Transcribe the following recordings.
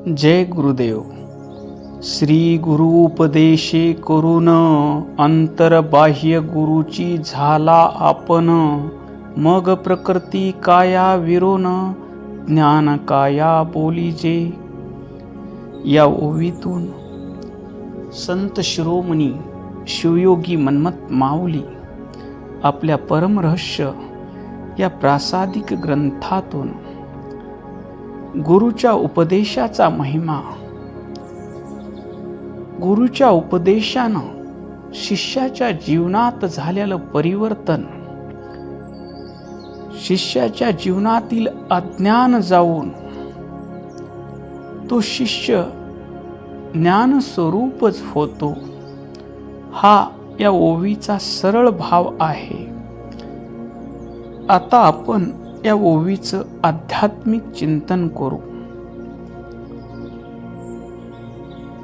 जय गुरुदेव. श्री गुरु उपदेशे करून अंतरबाह्य गुरुची झाला आपण. मग प्रकृती काया विरोन ज्ञान काया बोलीजे. या ओवीतून संत शिरोमणी शिवयोगी मन्मथ माऊली आपल्या परमरहस्य या प्रासादिक ग्रंथातून गुरुच्या उपदेशाचा महिमा, गुरुच्या उपदेशानं शिष्याच्या जीवनात झालेलं परिवर्तन, शिष्याच्या जीवनातील अज्ञान जाऊन तो शिष्य ज्ञान स्वरूपच होतो, हा या ओवीचा सरळ भाव आहे. आता आपण या ओवीचं आध्यात्मिक चिंतन करू.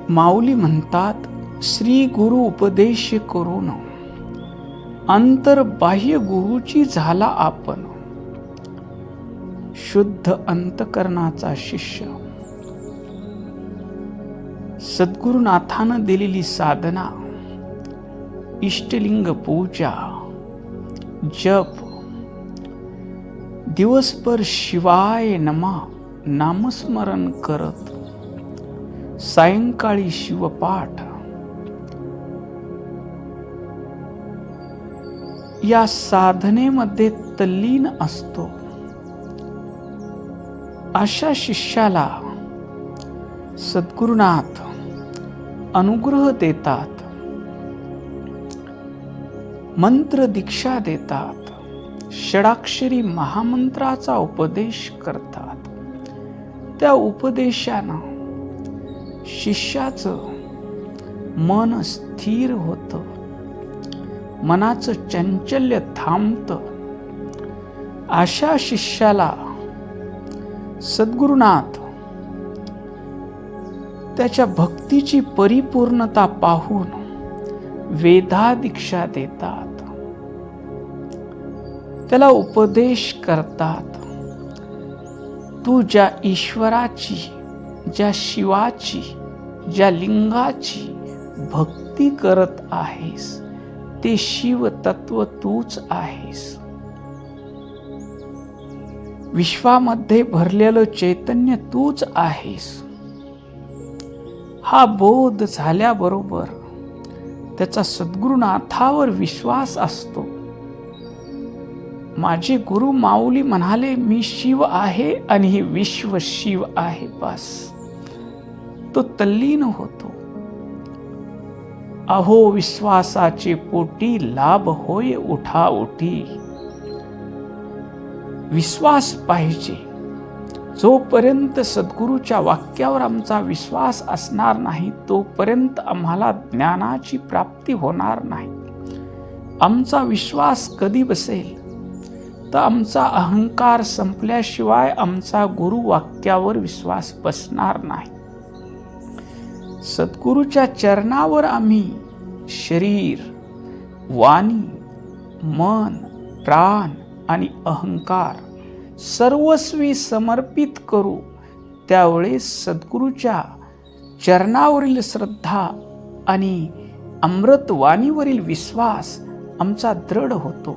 माऊली म्हणतात, श्री गुरु उपदेश करून अंतरबाह्य गुरुची झाला आपण. शुद्ध अंतकरणाचा शिष्य. सद्गुरुनाथानं दिलेली साधना, इष्टलिंग पूजा, जप, दिवसभर शिवाय नमा नामस्मरण करत, सायंकाळी शिवपाठ, या साधनेमध्ये तल्लीन असतो. अशा शिष्याला सद्गुरुनाथ अनुग्रह देतात, मंत्र दीक्षा देतात, षडाक्षरी महामंत्राचा उपदेश करतात. त्या उपदेशानं शिष्याचं मन स्थिर होतं, मनाचं चंचल्य थांबतं. अशा शिष्याला सद्गुरुनाथ त्याच्या भक्तीची परिपूर्णता पाहून वेदा दीक्षा देतात, त्याला उपदेश करतात. तू ज्या ईश्वराची, ज्या शिवाची, ज्या लिंगाची भक्ती करत आहेस, ते शिव तत्व तूच आहेस. विश्वामध्ये भरलेलं चैतन्य तूच आहेस. हा बोध झाल्याबरोबर त्याचा सद्गुरुनाथावर विश्वास असतो. माझे गुरु माऊली म्हणाले, मी शिव आहे आणि हे विश्व शिव आहे. बस तो तल्लीन होतो. अहो विश्वासाचे पोटी लाभ होय उठा उठी. विश्वास पाहिजे. जोपर्यंत सद्गुरूच्या वाक्यावर आमचा विश्वास असणार नाही, तोपर्यंत आम्हाला ज्ञानाची प्राप्ती होणार नाही. आमचा विश्वास कधी बसेल तर आमचा अहंकार संपल्याशिवाय आमचा गुरु वाक्यावर विश्वास बसणार नाही. सद्गुरूच्या चरणावर आम्ही शरीर, वाणी, मन, प्राण आणि अहंकार सर्वस्वी समर्पित करू. त्यावेळेस सद्गुरूच्या चरणावरील श्रद्धा आणि अमृतवाणीवरील विश्वास आमचा दृढ होतो.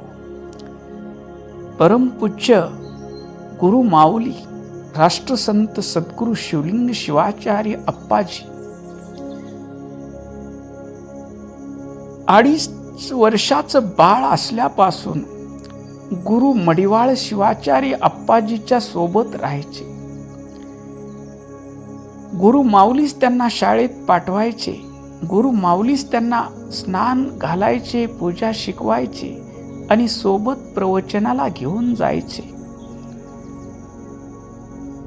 परमपूज्य गुरु माऊली राष्ट्रसंत सद्गुरु शिवलिंग शिवाचार्य अप्पाजी 2.5 वर्षाचं बाळ असल्यापासून गुरु मडिवाळ शिवाचार्य अप्पाजीच्या सोबत राहायचे. गुरु माऊलीच त्यांना शाळेत पाठवायचे. गुरु माऊलीच त्यांना स्नान घालायचे, पूजा शिकवायचे आणि सोबत प्रवचनाला घेऊन जायचे.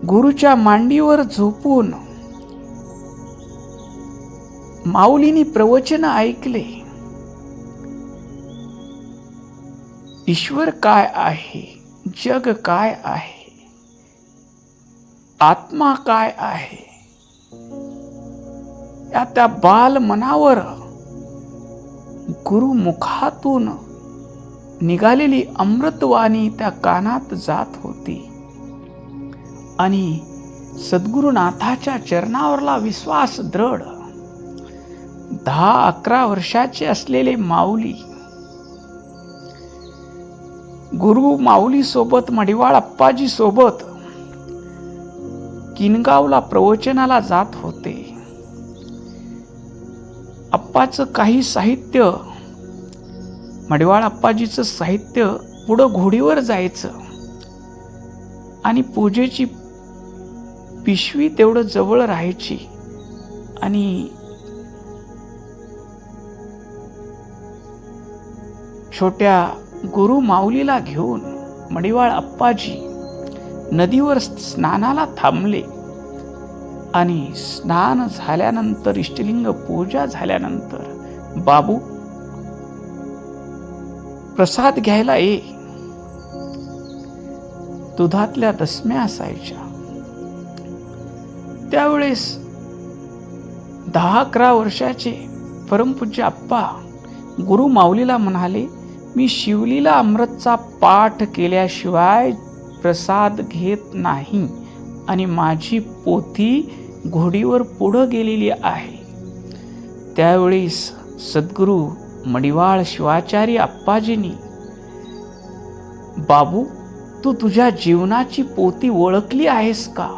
गुरुच्या मांडीवर झोपून माऊलीनी प्रवचन ऐकले. ईश्वर काय आहे, जग काय आहे, आत्मा काय आहे, या त्या बाल मनावर गुरुमुखातून निघालेली अमृतवाणी त्या कानात जात होती आणि सद्गुरुनाथाच्या चरणावरला विश्वास दृढ. 10-11 वर्षाचे असलेले माऊली गुरु माऊली सोबत, मडिवाळ अप्पाजी सोबत किनगावला प्रवचनाला जात होते. अप्पाचं काही साहित्य, मडिवाळ अप्पाजीचं साहित्य पुढं घोडीवर जायचं आणि पूजेची पिशवी तेवढं जवळ राहायची. आणि छोट्या गुरु माऊलीला घेऊन मडिवाळ अप्पाजी नदीवर स्नानाला थांबले. आणि स्नान झाल्यानंतर, इष्टलिंग पूजा झाल्यानंतर, बाबू प्रसाद घ्यायला ये. दुधातल्या दसम्या असायच्या. त्यावेळेस 10-11 वर्षाचे परमपूज्य अप्पा गुरु माऊलीला म्हणाले, मी शिवलीला अमृतचा पाठ केल्याशिवाय प्रसाद घेत नाही आणि माझी पोथी घोडीवर पुढं गेलेली आहे. त्यावेळेस सद्गुरू मडिवाळ शिवाचार्य अप्पाजींनी, बाबू तू तुझ्या जीवनाची पोथी ओळखली आहेस का,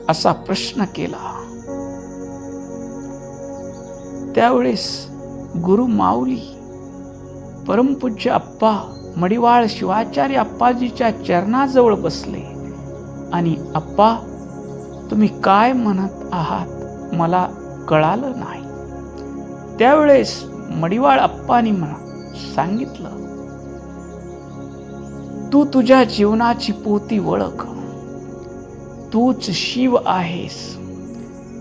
असा प्रश्न केला. त्यावेळेस गुरु माऊली परमपूज्य अप्पा मडिवाळ शिवाचार्य अप्पाजीच्या चरणाजवळ बसले आणि अप्पा तुम्ही काय म्हणत आहात मला कळालं नाही. त्यावेळेस मडिवाळ अप्पांनी सांगितलं, तू तुझ्या जीवनाची पोथी ओळख. तूच शिव आहेस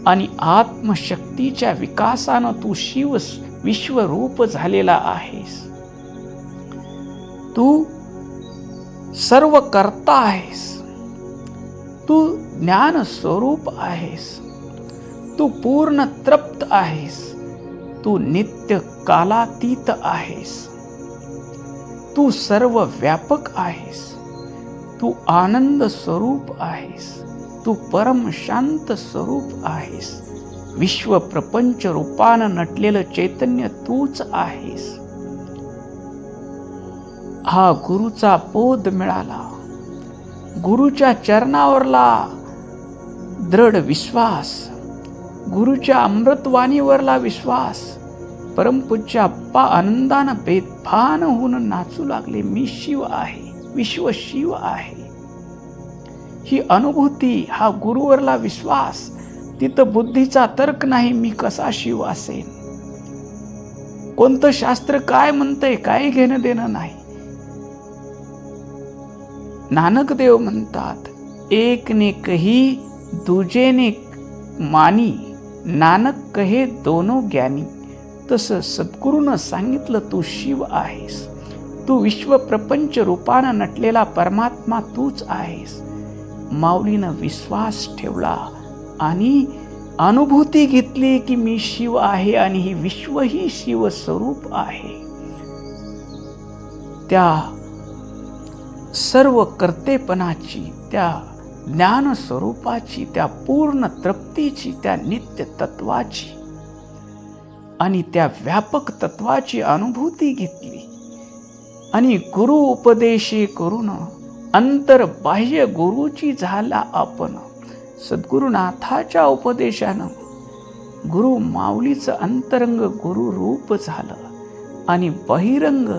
आणि आत्मशक्तीच्या विकासानं तू शिव विश्वरूप झालेला आहेस. तू सर्व कर्ता आहेस. तू ज्ञान स्वरूप आहेस. तू पूर्ण तृप्त आहेस. तू नित्य कालातीत आहेस. तू सर्व व्यापक आहेस. तू आनंद स्वरूप आहेस. तू परम शांत स्वरूप आहेस. विश्व प्रपंच रूपानं नटलेलं चैतन्य तूच आहेस. हा गुरुचा बोध मिळाला. गुरुच्या चरणावरला दृढ विश्वास, गुरुच्या अमृतवाणीवरला विश्वास. परमपूज्य अप्पा आनंदानं बेभान होऊन नाचू लागले, मी शिव आहे, विश्व शिव आहे. ही अनुभूती, हा गुरुवरला विश्वास, तिथं बुद्धीचा तर्क नाही, मी कसा शिव असेन, कोणतं शास्त्र काय म्हणतंय काही घेणं देणं नाही. नानकदेव म्हणतात, एक ने कही दुजे ने मानी, नानक कहे दोनों ज्ञानी. तसं सद्गुरूनं सांगितलं, तू शिव आहेस. तू विश्व प्रपंच रूपानं नटलेला परमात्मा तूच आहेस. माऊलीनं विश्वास ठेवला आणि अनुभूती घेतली की मी शिव आहे आणि ही विश्व ही शिव स्वरूप आहे. त्या सर्व कर्तेपणाची, त्या ज्ञान स्वरूपाची, त्या पूर्ण तृप्तीची, त्या नित्य तत्वाची आणि त्या व्यापक तत्वाची अनुभूती घेतली. आणि गुरु उपदेशे करून अंतर बाह्य गुरुची झाला आपण. सद्गुरुनाथाच्या उपदेशानं गुरु माऊलीचं अंतरंग गुरु रूप झालं आणि बहिरंग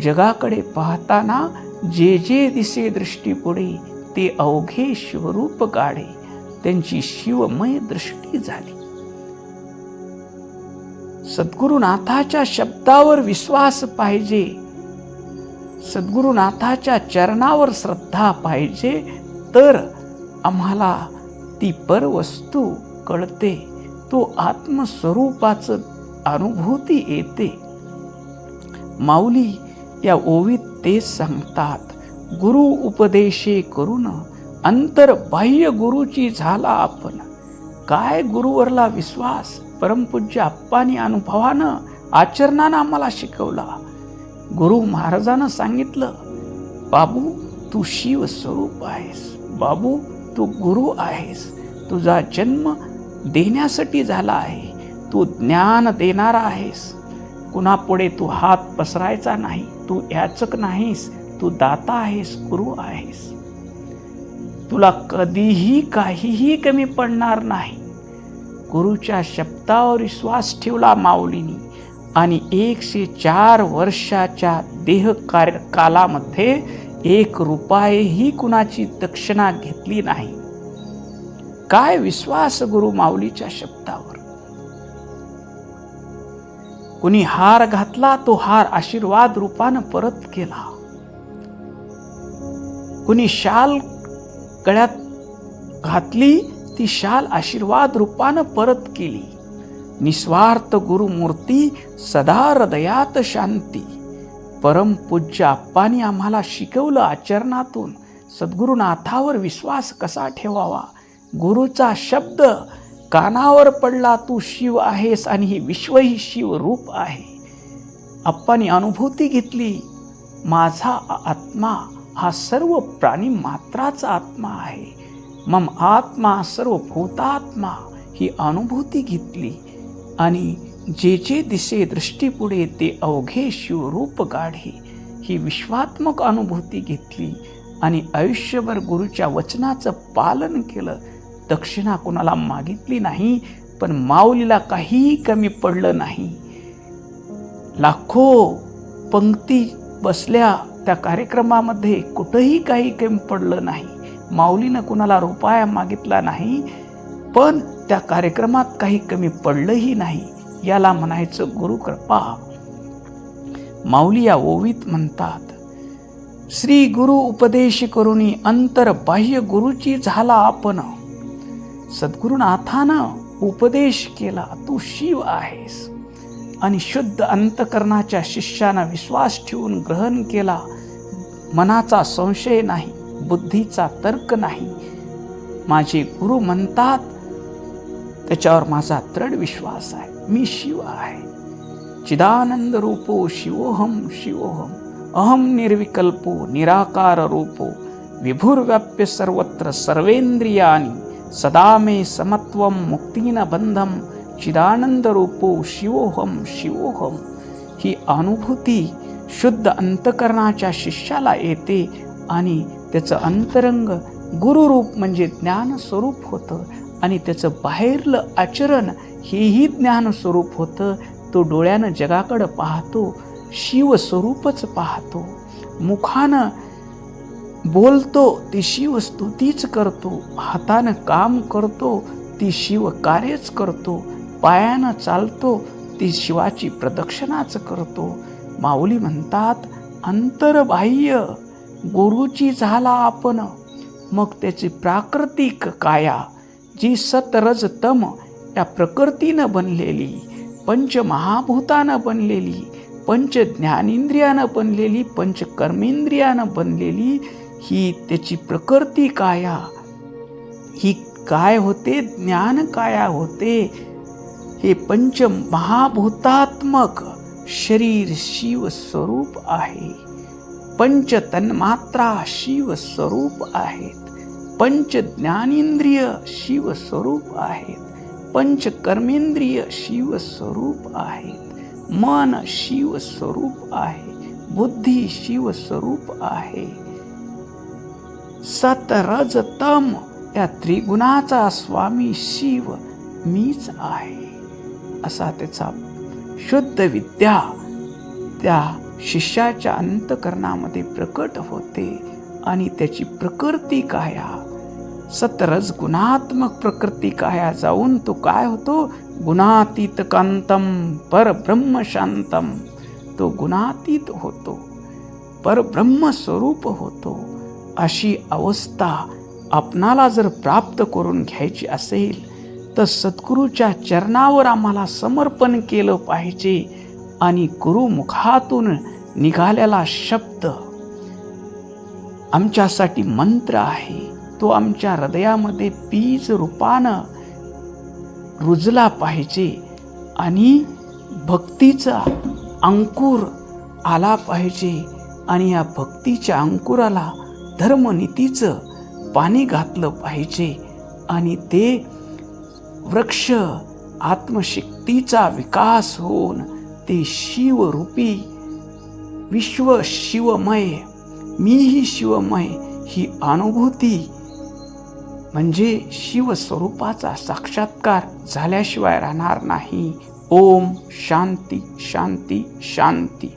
जगाकडे पाहताना जे जे दिसे दृष्टी पुढे ते अवघे शिवरूप गाढे, त्यांची शिवमय दृष्टी झाली. सद्गुरुनाथाच्या शब्दावर विश्वास पाहिजे, सद्गुरुनाथाच्या चरणावर श्रद्धा पाहिजे, तर आम्हाला ती परवस्तू कळते, तो आत्मस्वरूपाचं अनुभूती येते. माऊली या ओवीत तेच सांगतात, गुरु उपदेशे करून अंतर बाह्य गुरुची झाला आपण. काय गुरुवरला विश्वास परमपूज्य अप्पांनी अनुभवानं आचरणानं आम्हाला शिकवला. गुरु महाराजानं सांगितलं, बाबू तू शिव स्वरूप आहेस. बाबू तू गुरु आहेस. तुझा जन्म देण्यासाठी झाला आहे. तू ज्ञान देणारा आहेस. कुणापुढे तू हात पसरायचा नाही. तू याचक नाहीस. तू दाता आहेस, गुरु आहेस. तुला कधीही काहीही कमी पडणार नाही. गुरुच्या शब्दावर विश्वास ठेवला माऊलीनी आणि 104 वर्षाच्या देह कालामध्ये 1 रुपयाही कुणाची दक्षिणा घेतली नाही. काय विश्वास गुरु माऊलीच्या शब्दावर. कुणी हार घातला, तो हार आशीर्वाद रूपानं परत केला. कुणी शाल गळ्यात घातली, ती शाल आशीर्वाद रूपानं परत केली. निस्वार्थ गुरुमूर्ती, सदा हृदयात शांती. परमपूज्य आप्पांनी आम्हाला शिकवलं आचरणातून सद्गुरुनाथावर विश्वास कसा ठेवावा. गुरुचा शब्द कानावर पडला, तू शिव आहेस आणि हे विश्व ही शिव रूप आहे. आप्पांनी अनुभूती घेतली, माझा आत्मा हा सर्व प्राणी मात्राचा आत्मा आहे. मम आत्मा सर्व भूतात्मा ही अनुभूती घेतली आणि जे जे दिसे दृष्टीपुढे ते अवघे शिवरूप गाढे ही विश्वात्मक अनुभूती घेतली आणि आयुष्यभर गुरुच्या वचनाचं पालन केलं. दक्षिणा कोणाला मागितली नाही, पण माऊलीला काहीही कमी पडलं नाही. लाखो पंक्ती बसल्या त्या कार्यक्रमामध्ये, कुठंही काही कमी पडलं नाही. माऊलीनं कुणाला रुपया मागितला नाही, पण त्या कार्यक्रमात काही कमी पडलंही नाही. याला म्हणायचं गुरुकृपा. माऊली या ओवीत म्हणतात, श्री गुरु उपदेश करुणी अंतर बाह्य गुरुची झाला आपण. सद्गुरुनाथानं उपदेश केला, तू शिव आहेस आणि शुद्ध अंतकरणाच्या शिष्यानं विश्वास ठेवून ग्रहण केला. मनाचा संशय नाही, बुद्धीचा तर्क नाही. माझे गुरु म्हणतात त्याच्यावर माझा दृढ विश्वास आहे. मी शिव आहे. चिदानंद रूपो शिवोहम शिवोहम, अहम निर्विकल्पो निराकार रूपो, विभुर्व्याप्य सर्वत्र सर्वेंद्रियानि, सदा मे समत्वम मुक्तीन बंधम, चिदानंद रूपो शिवोहम शिवोहम. ही अनुभूती शुद्ध अंतकरणाच्या शिष्याला येते आणि त्याचं अंतरंग गुरुरूप म्हणजे ज्ञान स्वरूप होतं आणि त्याचं बाहेरलं आचरण हेही ज्ञान स्वरूप होतं. तो डोळ्यानं जगाकडं पाहतो, शिवस्वरूपच पाहतो. मुखानं बोलतो, ती शिवस्तुतीच करतो. हातानं काम करतो, ती शिव कार्यच करतो. पायानं चालतो, ती शिवाची प्रदक्षिणाच करतो. माऊली म्हणतात, अंतर्बाह्य गुरुची झाला आपण. मग त्याची प्राकृतिक काया जी सतरज तम या प्रकृतीनं बनलेली, पंचमहाभूतानं बनलेली, पंच ज्ञानेंद्रियानं बनलेली, पंच कर्मेंद्रियानं बनलेली ही त्याची प्रकृती काया. ही काय होते? ज्ञान काया होते. हे पंच महाभूतात्मक शरीर शिव स्वरूप आहे. पंच तन्मात्रा शिव स्वरूप आहेत. पंच ज्ञानेंद्रिय शिव स्वरूप आहेत. पंच कर्मेंद्रिय शिव स्वरूप आहेत. मन शिव स्वरूप आहे. बुद्धी शिव स्वरूप आहे. सत रज तम या त्रिगुणाचा स्वामी शिव मीच आहे. असा त्याचा शुद्ध विद्या त्या शिष्याच्या अंतकरणामध्ये प्रकट होते आणि त्याची प्रकृती काया सतरज गुणात्मक प्रकृती काया जाऊन तो काय होतो? गुणातीत कांतम परब्रह्म शांतम. तो गुणातीत होतो, परब्रह्म स्वरूप होतो. अशी अवस्था आपणाला जर प्राप्त करून घ्यायची असेल तर सद्गुरूच्या चरणावर आम्हाला समर्पण केलं पाहिजे आणि गुरुमुखातून निघालेला शब्द आमच्यासाठी मंत्र आहे. तो आमच्या हृदयामध्ये बीज रूपानं रुजला पाहिजे आणि भक्तीचा अंकुर आला पाहिजे आणि या भक्तीच्या अंकुराला धर्मनीतीचं पाणी घातलं पाहिजे आणि ते वृक्ष आत्मशक्तीचा विकास होऊन ते शिवरूपी विश्व शिवमय, मीही शिवमय ही अनुभूती म्हणजे शिवस्वरूपाचा साक्षात्कार झाल्याशिवाय राहणार नाही. ओम शांती शांती शांती.